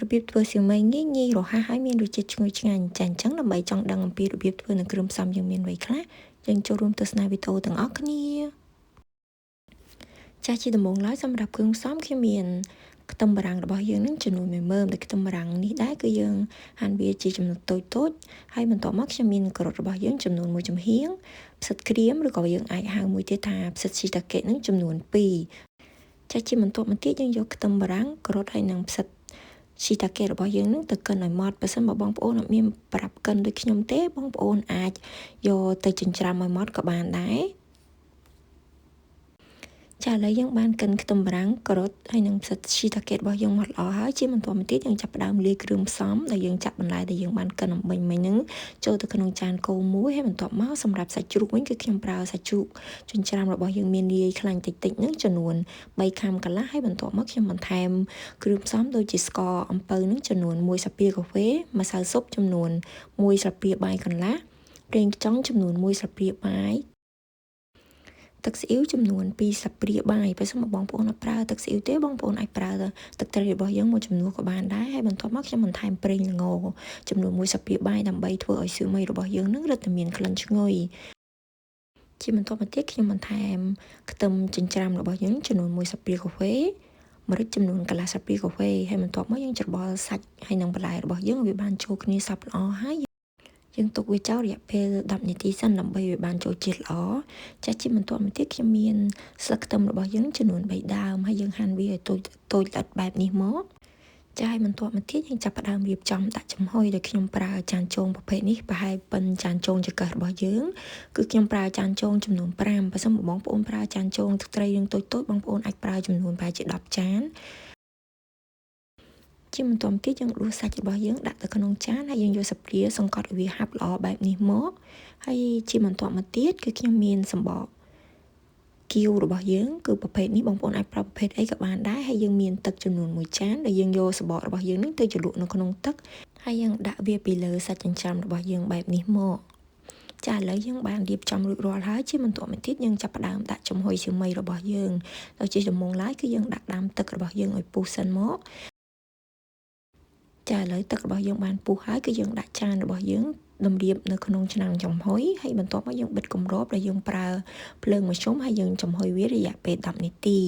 របៀបធ្វើសៀវម៉ាយងាយៗរហ័សហើយមានរសជាតិឈ្ងុយឆ្ងាញ់ចាអញ្ចឹងដើម្បីចង់ដឹងអំពីរបៀបធ្វើនិងគ្រឿងផ្សំយើងមានអ្វីខ្លះយើងចូលរួមទស្សនាវីដេអូទាំងអស់គ្នាចាស់ជាដំបូងឡើយសម្រាប់គ្រឿងផ្សំខ្ញុំមានខ្ទឹមបារាំងរបស់យើងនឹងចំនួន1មើមតែខ្ទឹមបារាំងនេះដែរគឺយើងហាន់វាជាចំណិតតូចៗហើយបន្ទាប់មកខ្ញុំមានការ៉ុតរបស់យើងចំនួន1ចំហៀងផ្សិតក្រៀមឬក៏យើងអាចហៅមួយទៀតថាផ្សិតស៊ីតាកេនឹងចំនួន2ចាស់ជាបន្ទាប់មកទៀតយើងយកខ្ទឹមបារាំងការ៉ុតហើយនិងផ្សិតស៊ីតាកេរបស់យើងនឹងទៅកិនឲ្យម៉ត់បើសិនបើបងប្អូនអត់មានប្រាប់កិនដូចខ្ញុំទេបងប្អូនអាចយកទៅចិញ្ច្រាំឲ្យម៉ត់ក៏បានដែរចាឥឡូវយើងបានកិនខ្ទឹមបារាំងការ៉ុតហើយនិងផ្សិតស៊ីតាកេរបស់យើងមកល្អហើយជាបន្តមកទៀតយើងចាប់ផ្ដើមលាយគ្រឿងផ្សំដែលយើងចាក់បន្លែដែលយើងបានកិនអំបិញមិញហ្នឹងចូលទៅក្នុងចានគោមួយហើយបន្ទាប់មកសម្រាប់សាច់ជ្រូកវិញគឺខ្ញុំប្រើសាច់ជ្រូកចិញ្ច្រាំរបស់យើងមានលាយខ្លាញ់តិចៗហ្នឹងចំនួន3ខាំកន្លះហើយបន្ទាប់មកខ្ញុំបន្ថែមគ្រឿងផ្សំដូចជាស្ករអំពៅហ្នឹងចំនួន1ស្លាបព្រាកាហ្វេម្សៅស៊ុបចំនួន1ស្លាបព្រាបាយកន្លះប្រេងខ្យងចំនួន1ស្លាបព្រាបាយទឹកស៊ីអ៊ីវចំនួន2ស្លាបព្រាបាយបើសិនមកបងប្អូនអត់ប្រើទឹកស៊ីអ៊ីវទេបងប្អូនអាចប្រើទឹកត្រីរបស់យើងមួយចំនួនក៏បានដែរហើយបន្ទាប់មកខ្ញុំបន្ថែមប្រេងល្ងចំនួន1ស្លាបព្រាបាយដើម្បីធ្វើឲ្យសៀវម៉ាយរបស់យើងនឹងរឹតតែមានក្លិនឈ្ងុយជាបន្តមកទៀតខ្ញុំបន្ថែមខ្ទឹមចិញ្ច្រាំរបស់យើងចំនួន1ស្លាបព្រាកាហ្វេម្រេចចំនួនកន្លះស្លាបព្រាកាហ្វេហើយបន្ទាប់មកយើងច្របល់សាច់ហើយនិងបន្លែរបស់យើងឲ្យវាបានចូលគ្នាសព្វល្អហើយយើងទុកវាចោលរយៈពេល10នាទីសិនដើម្បីវាបានចូលជាតិល្អចាស់ជាបន្ទាប់មកទៀតខ្ញុំមានស្លឹកខ្ទឹមរបស់យើងចំនួន3ដើមហើយយើងហាន់វាឲ្យតូចល្អិតបែបនេះមកចាស់បន្ទាប់មកទៀតយើងចាប់ផ្ដើមរៀបចំដាក់ចំហុយដោយខ្ញុំប្រើចានជងប្រភេទនេះប្រហែលប៉ុនចានជងចង្កឹះរបស់យើងគឺខ្ញុំប្រើចានជងចំនួន5បើសិនបងប្អូនប្រើចានជងទឹកត្រីយើងតូចៗបងប្អូនអាចប្រើចំនួនប្រហែលជា10ចានជាបន្តមកទៀតយើងដួសសាច់របស់យើងដាក់ទៅក្នុងចានហើយយើងយកស្លាបព្រាសង្កត់ឲ្យវាហាប់ល្អបែបនេះមកហើយជាបន្តមកទៀតគឺខ្ញុំមានសម្បកគៀវរបស់យើងគឺប្រភេទនេះបងប្អូនអាចប្រើប្រភេទអីក៏បានដែរហើយយើងមានទឹកចំនួន1ចានដែលយើងយកសម្បករបស់យើងនឹងទៅជ្រលក់នៅក្នុងទឹកហើយយើងដាក់វាពីលើសាច់ចិញ្ច្រាំរបស់យើងបែបនេះមកចាឥឡូវយើងបានរៀបចំរួចរាល់ហើយជាបន្តមកទៀតយើងចាប់ផ្ដើមដាក់ចំហុយសៀវម៉ាយរបស់យើងដោយជាដំបូងឡើយគឺយើងដាក់ដាំទឹករបស់យើងឲ្យពុះសិនមកចាឥឡូវទឹករបស់យើងបានពុះហើយគឺយើងដាក់ចានរបស់យើងតម្រៀបនៅក្នុងឆ្នាំងចំហុយហើយបន្ទាប់មកយើងបិទគម្របដែលយើងប្រើភ្លើងមធ្យមហើយយើងចំហុយវារយៈពេល10នាទី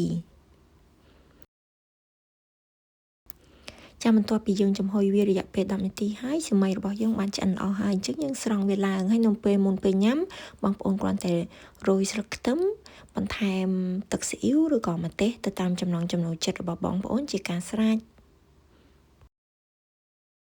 ចាំបន្ទាប់ពីយើងចំហុយវារយៈពេល10នាទីហើយសៀវម៉ាយរបស់យើងបានឆ្អិនល្អហើយអញ្ចឹងយើងស្រង់វាឡើងហើយនៅពេលមុនពេលញ៉ាំបងប្អូនគ្រាន់តែរោយស្លឹកខ្ទឹមបន្ថែមទឹកស៊ីអ៊ីវឬក៏ម្ទេសទៅតាមចំណង់ចំណូលចិត្តរបស់បងប្អូនជាការស្រេច